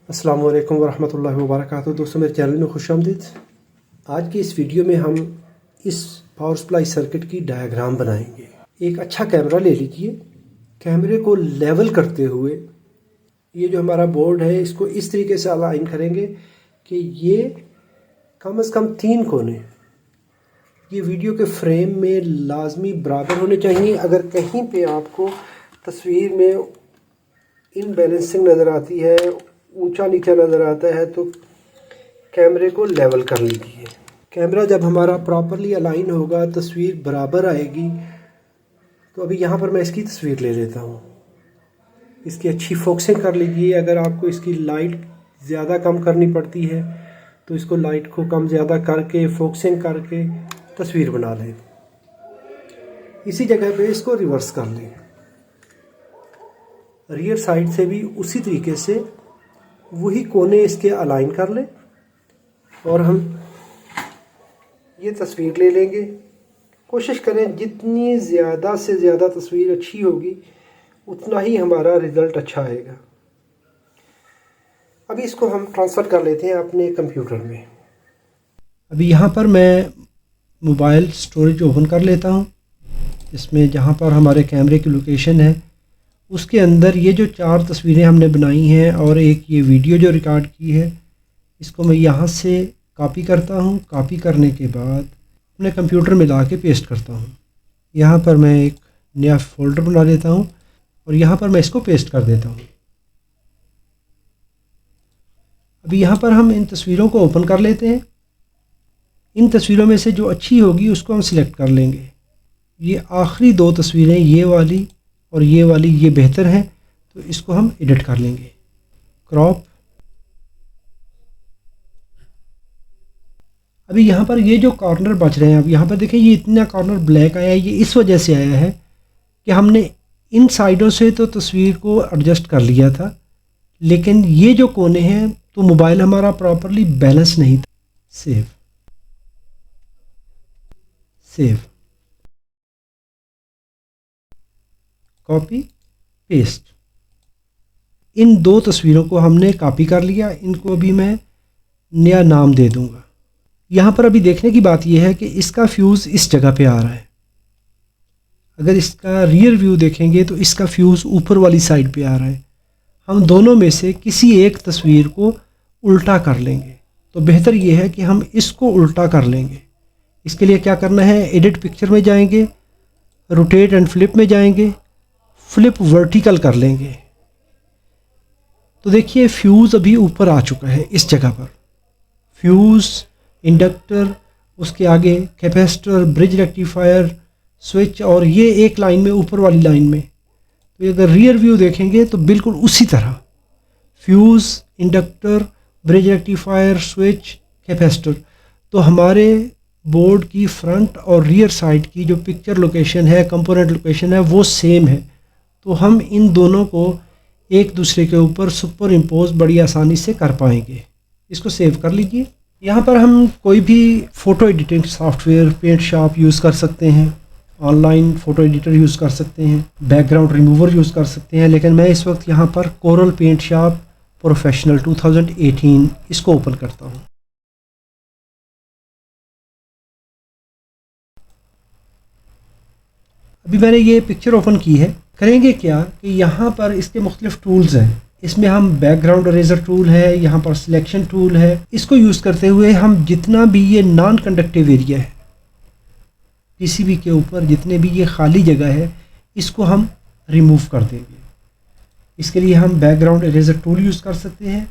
अस्सलाम वालेकुम वरहमतुल्लाहि वबरकातुहू। दोस्तों, मेरे चैनल में खुशामदीद। आज की इस वीडियो में हम इस पावर सप्लाई सर्किट की डायग्राम बनाएंगे। एक अच्छा कैमरा ले लीजिए। कैमरे को लेवल करते हुए ये जो हमारा बोर्ड है इसको इस तरीके से अलाइन करेंगे कि ये कम से कम 3 कोने ये वीडियो के फ्रेम में लाजमी बराबर होने चाहिए। अगर कहीं पे आपको तस्वीर में इनबैलेंसिंग नज़र आती है, ऊंचा नीचा नज़र आता है, तो कैमरे को लेवल कर लीजिए। कैमरा जब हमारा प्रॉपरली अलाइन होगा, तस्वीर बराबर आएगी। तो अभी यहाँ पर मैं इसकी तस्वीर ले लेता हूँ। इसकी अच्छी फोकसिंग कर लीजिए। अगर आपको इसकी लाइट ज़्यादा कम करनी पड़ती है तो इसको लाइट को कम ज़्यादा करके फोकसिंग करके तस्वीर बना लें। इसी जगह पे इसको रिवर्स कर लें। रियर साइड से भी उसी तरीके से वही कोने इसके अलाइन कर लें और हम ये तस्वीर ले लेंगे। कोशिश करें जितनी ज़्यादा से ज़्यादा तस्वीर अच्छी होगी उतना ही हमारा रिज़ल्ट अच्छा आएगा। अभी इसको हम ट्रांसफ़र कर लेते हैं अपने कंप्यूटर में। अभी यहाँ पर मैं मोबाइल स्टोरेज ओपन कर लेता हूँ। इसमें जहाँ पर हमारे कैमरे की लोकेशन है उसके अंदर ये जो 4 तस्वीरें हमने बनाई हैं और एक ये वीडियो जो रिकॉर्ड की है, इसको मैं यहाँ से कॉपी करता हूँ। कॉपी करने के बाद अपने कंप्यूटर में ला के पेस्ट करता हूँ। यहाँ पर मैं एक नया फ़ोल्डर बना लेता हूँ और यहाँ पर मैं इसको पेस्ट कर देता हूँ। अभी यहाँ पर हम इन तस्वीरों को ओपन कर लेते हैं। इन तस्वीरों में से जो अच्छी होगी उसको हम सिलेक्ट कर लेंगे। ये आखिरी 2 तस्वीरें, ये वाली और ये वाली, ये बेहतर हैं, तो इसको हम एडिट कर लेंगे। क्रॉप। अभी यहाँ पर ये जो कॉर्नर बच रहे हैं, अब यहाँ पर देखें ये इतना कॉर्नर ब्लैक आया है। ये इस वजह से आया है कि हमने इन साइडों से तो तस्वीर को एडजस्ट कर लिया था, लेकिन ये जो कोने हैं तो मोबाइल हमारा प्रॉपरली बैलेंस नहीं था। Save save, copy, paste. इन 2 तस्वीरों को हमने कॉपी कर लिया। इनको अभी मैं नया नाम दे दूंगा। यहाँ पर अभी देखने की बात यह है कि इसका फ्यूज़ इस जगह पे आ रहा है। अगर इसका रियर व्यू देखेंगे तो इसका फ्यूज़ ऊपर वाली साइड पे आ रहा है। हम दोनों में से किसी एक तस्वीर को उल्टा कर लेंगे, तो बेहतर यह है कि हम इसको उल्टा कर लेंगे। इसके लिए क्या करना है, एडिट पिक्चर में जाएंगे, रोटेट एंड फ्लिप में जाएंगे, फ्लिप वर्टिकल कर लेंगे। तो देखिए फ्यूज़ अभी ऊपर आ चुका है इस जगह पर। फ्यूज़, इंडक्टर, उसके आगे कैपेसिटर, ब्रिज रेक्टिफायर, स्विच, और ये एक लाइन में ऊपर वाली लाइन में। तो अगर रियर व्यू देखेंगे तो बिल्कुल उसी तरह fuse, inductor, bridge rectifier, switch, capacitor. तो हमारे बोर्ड की फ्रंट और रियर साइड की जो पिक्चर लोकेशन है, कंपोनेंट लोकेशन है, वो सेम है। तो हम इन दोनों को एक दूसरे के ऊपर सुपर इम्पोज बड़ी आसानी से कर पाएंगे। इसको सेव कर लीजिए। यहाँ पर हम कोई भी photo editing software, paint shop use कर सकते हैं, ऑनलाइन फ़ोटो एडिटर यूज़ कर सकते हैं, बैकग्राउंड रिमूवर यूज़ कर सकते हैं, लेकिन मैं इस वक्त यहाँ पर कोरल पेंट शॉप प्रोफेशनल 2018 इसको ओपन करता हूँ। अभी मैंने ये पिक्चर ओपन की है। करेंगे क्या कि यहाँ पर इसके मुख्तलिफ टूल्स हैं। इसमें हम बैकग्राउंड इरेजर टूल है, यहाँ पर सिलेक्शन टूल है। इसको यूज़ करते हुए हम जितना भी ये नॉन कंडक्टिव एरिया है पीसीबी के ऊपर, जितने भी ये खाली जगह है, इसको हम रिमूव कर देंगे। इसके लिए हम बैकग्राउंड इरेजर टूल यूज़ कर सकते हैं।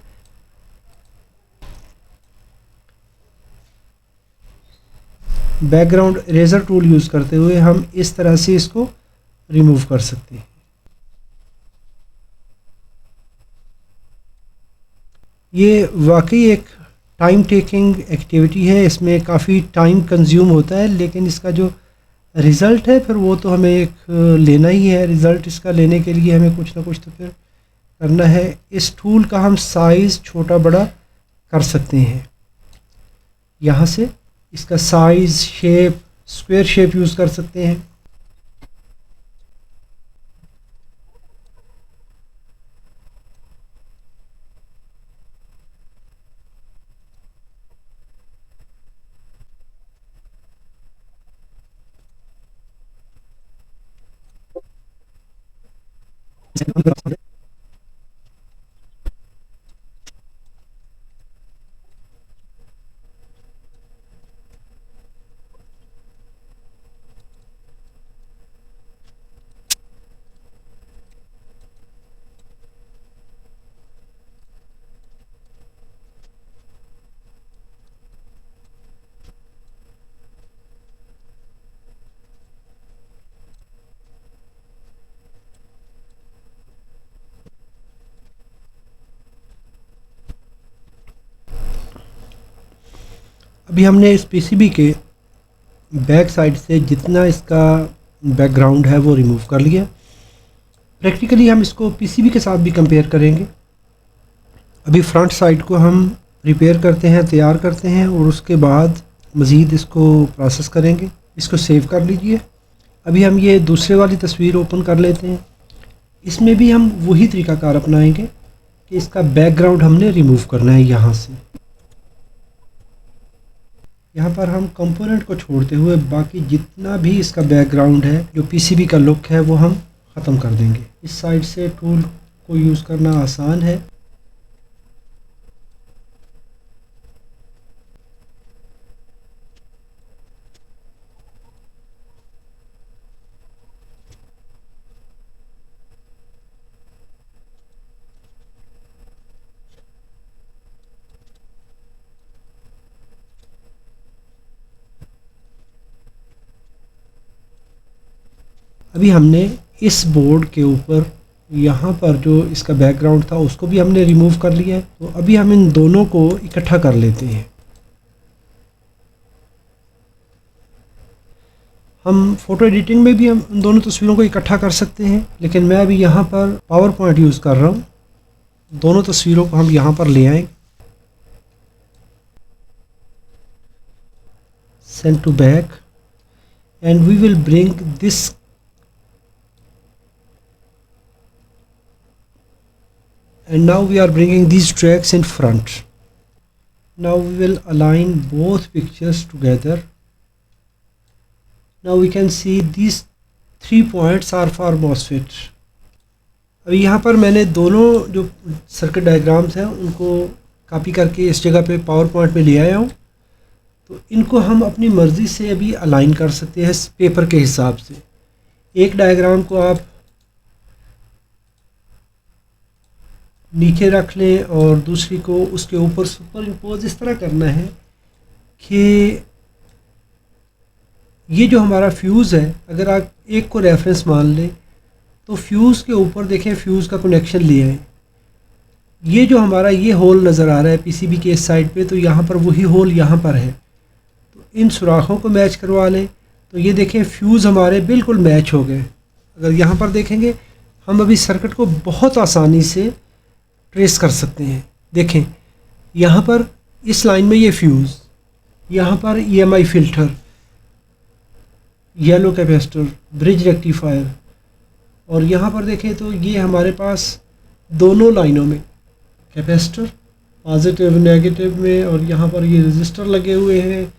बैकग्राउंड इरेजर टूल यूज़ करते हुए हम इस तरह से इसको रिमूव कर सकते हैं। ये वाकई एक टाइम टेकिंग एक्टिविटी है। इसमें काफ़ी टाइम कंज्यूम होता है, लेकिन इसका जो रिज़ल्ट है फिर वो तो हमें एक लेना ही है। रिज़ल्ट इसका लेने के लिए हमें कुछ ना कुछ तो फिर करना है। इस टूल का हम साइज़ छोटा बड़ा कर सकते हैं। यहाँ से इसका size, shape, square shape use कर सकते हैं। अभी हमने इस पीसीबी के बैक साइड से जितना इसका बैकग्राउंड है वो रिमूव कर लिया। प्रैक्टिकली हम इसको पीसीबी के साथ भी कंपेयर करेंगे। अभी फ्रंट साइड को हम रिपेयर करते हैं, तैयार करते हैं और उसके बाद मज़ीद इसको प्रोसेस करेंगे। इसको सेव कर लीजिए। अभी हम ये दूसरे वाली तस्वीर ओपन कर लेते हैं। इसमें भी हम वही तरीक़ाकार अपनाएंगे कि इसका बैकग्राउंड हमने रिमूव करना है। यहाँ से यहाँ पर हम कंपोनेंट को छोड़ते हुए बाकी जितना भी इसका बैकग्राउंड है, जो पीसीबी का लुक है, वो हम ख़त्म कर देंगे। इस साइड से टूल को यूज़ करना आसान है। अभी हमने इस बोर्ड के ऊपर यहाँ पर जो इसका बैकग्राउंड था उसको भी हमने रिमूव कर लिया है। तो अभी हम इन दोनों को इकट्ठा कर लेते हैं। हम फ़ोटो एडिटिंग में भी हम इन दोनों तस्वीरों को इकट्ठा कर सकते हैं, लेकिन मैं अभी यहाँ पर पावर पॉइंट यूज़ कर रहा हूँ। दोनों तस्वीरों को हम यहाँ पर ले आएंगे। Send to back and we will bring this and now we are bringing these tracks in front. Now we will align both pictures together. Now we can see these 3 points are for MOSFET. अभी यहाँ पर मैंने दोनों जो circuit diagrams हैं उनको copy करके इस जगह पे पावर पॉइंट में ले आया हूँ। तो इनको हम अपनी मर्ज़ी से अभी अलाइन कर सकते हैं पेपर के हिसाब से। एक डायग्राम को आप नीचे रख लें और दूसरी को उसके ऊपर सुपर इम्पोज इस तरह करना है कि ये जो हमारा फ्यूज़ है, अगर आप एक को रेफरेंस मान लें तो फ्यूज़ के ऊपर देखें, फ्यूज़ का कनेक्शन ले आए। ये जो हमारा ये होल नज़र आ रहा है पीसीबी के इस साइड पे, तो यहाँ पर वही होल यहाँ पर है। तो इन सुराखों को मैच करवा लें तो ये देखें फ्यूज़ हमारे बिल्कुल मैच हो गए। अगर यहाँ पर देखेंगे हम अभी सर्किट को बहुत आसानी से ट्रेस कर सकते हैं। देखें यहाँ पर इस लाइन में ये फ्यूज़, यहाँ पर EMI filter, yellow capacitor, bridge rectifier, और यहाँ पर देखें तो ये हमारे पास दोनों लाइनों में कैपेसिटर पॉजिटिव नेगेटिव में, और यहाँ पर ये रजिस्टर लगे हुए हैं।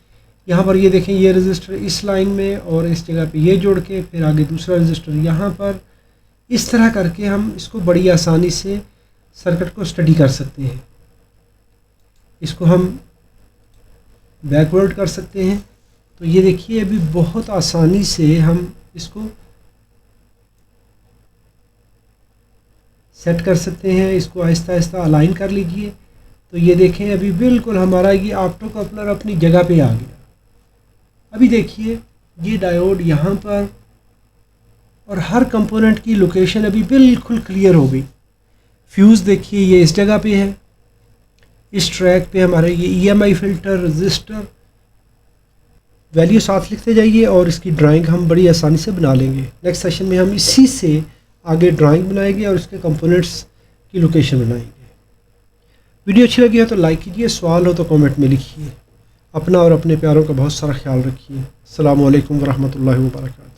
यहाँ पर ये देखें ये रजिस्टर इस लाइन में और इस जगह पे ये जोड़ के फिर आगे दूसरा रजिस्टर यहाँ पर। इस तरह करके हम इसको बड़ी आसानी से सर्किट को स्टडी कर सकते हैं। इसको हम बैकवर्ड कर सकते हैं। तो ये देखिए अभी बहुत आसानी से हम इसको सेट कर सकते हैं। इसको आहिस्ता आहिस्ता अलाइन कर लीजिए। तो ये देखें अभी बिल्कुल हमारा ये ऑप्टो कपलर अपनी जगह पे आ गया। अभी देखिए ये डायोड यहाँ पर और हर कंपोनेंट की लोकेशन अभी बिल्कुल क्लियर हो गई। फ्यूज़ देखिए ये इस जगह पे है, इस ट्रैक पे हमारे ये EMI फ़िल्टर, रजिस्टर, वैल्यू साथ लिखते जाइए और इसकी ड्राइंग हम बड़ी आसानी से बना लेंगे। नेक्स्ट सेशन में हम इसी से आगे ड्राइंग बनाएंगे और इसके कंपोनेंट्स की लोकेशन बनाएंगे। वीडियो अच्छी लगी हो तो लाइक कीजिए, सवाल हो तो कमेंट में लिखिए। अपना और अपने प्यारों का बहुत सारा ख्याल रखिए। अस्सलामु अलैकुम वरहमतुल्लाहि वबरकातुहू।